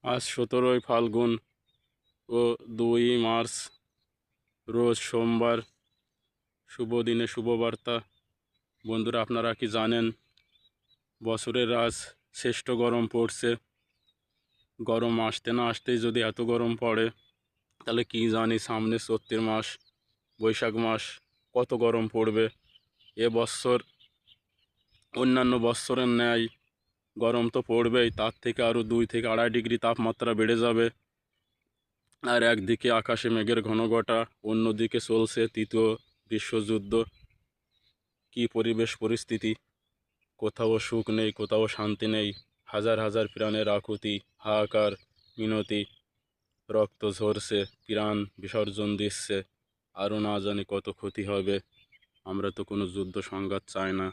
আজ 17ই ফাল্গুন ও 2ই মার্চ, রোজ সোমবার। শুভ দিনে শুভ বার্তা। বন্ধুরা, আপনারা কি জানেন বছরের আজ শ্রেষ্ঠ গরম পড়ছে? গরম আসতে না আসতেই যদি এত গরম পড়ে, তাহলে কি জানি সামনে চৈত্র মাস, বৈশাখ মাস কত গরম পড়বে। এবছর অন্যান্য বৎসরের ন্যায় গরম তো পড়বেই, তার থেকে আরও 2 থেকে 2.5 ডিগ্রি তাপমাত্রা বেড়ে যাবে। আর একদিকে আকাশে মেঘের ঘনঘটা, অন্যদিকে চলছে তৃতীয় বিশ্বযুদ্ধ। কি পরিবেশ পরিস্থিতি! কোথাও সুখ নেই, কোথাও শান্তি নেই। হাজার হাজার প্রাণের আকুতি, হাহাকার, মিনতি, রক্ত ঝরছে, প্রাণ বিসর্জন দিচ্ছে। আরও না জানি কত ক্ষতি হবে। আমরা তো কোনো যুদ্ধ সংঘাত চাই না।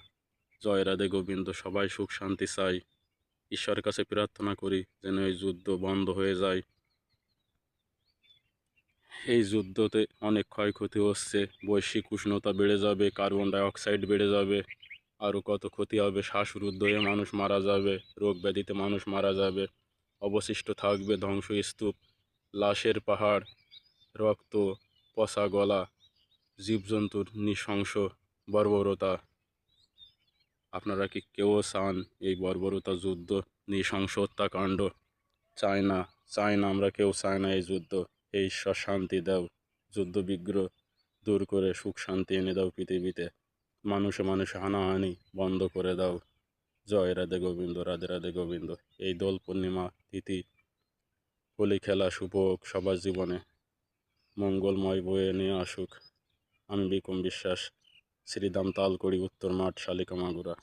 জয় রাধে গোবিন্দ। সবাই সুখ শান্তি চাই। ঈশ্বরের কাছে প্রার্থনা করি যেন এই যুদ্ধ বন্ধ হয়ে যায়। এই যুদ্ধতে অনেক ক্ষয়ক্ষতি হচ্ছে। বৈশ্বিক উষ্ণতা বেড়ে যাবে, কার্বন ডাইঅক্সাইড বেড়ে যাবে, আরও কত ক্ষতি হবে। শ্বাসরুদ্ধ হয়ে মানুষ মারা যাবে, রোগ ব্যাধিতে মানুষ মারা যাবে। অবশিষ্ট থাকবে ধ্বংসস্তূপ, লাশের পাহাড়, রক্ত, পচা গলা, জীবজন্তুর নৃশংস বর্বরতা। আপনারা কি কেউ চান এই বর্বরতা, যুদ্ধ, নৃশংস হত্যাকাণ্ড? চায় না, চাই না, আমরা কেউ চাই না এই যুদ্ধ। হে ঈশ্বর, শান্তি দাও। যুদ্ধ বিগ্রহ দূর করে সুখ শান্তি এনে দাও পৃথিবীতে। মানুষে মানুষে হানাহানি বন্ধ করে দাও। জয় রাধে গোবিন্দ, রাধে রাধে গোবিন্দ। এই দোল পূর্ণিমা তিথি, হোলি খেলা শুভ হোক সবার জীবনে, মঙ্গলময় বয়ে নিয়ে আসুক। আমি বিকম বিশ্বাস, শ্রীধাম তালকড়ি, উত্তর মাঠ, শালিকা মাগুরা।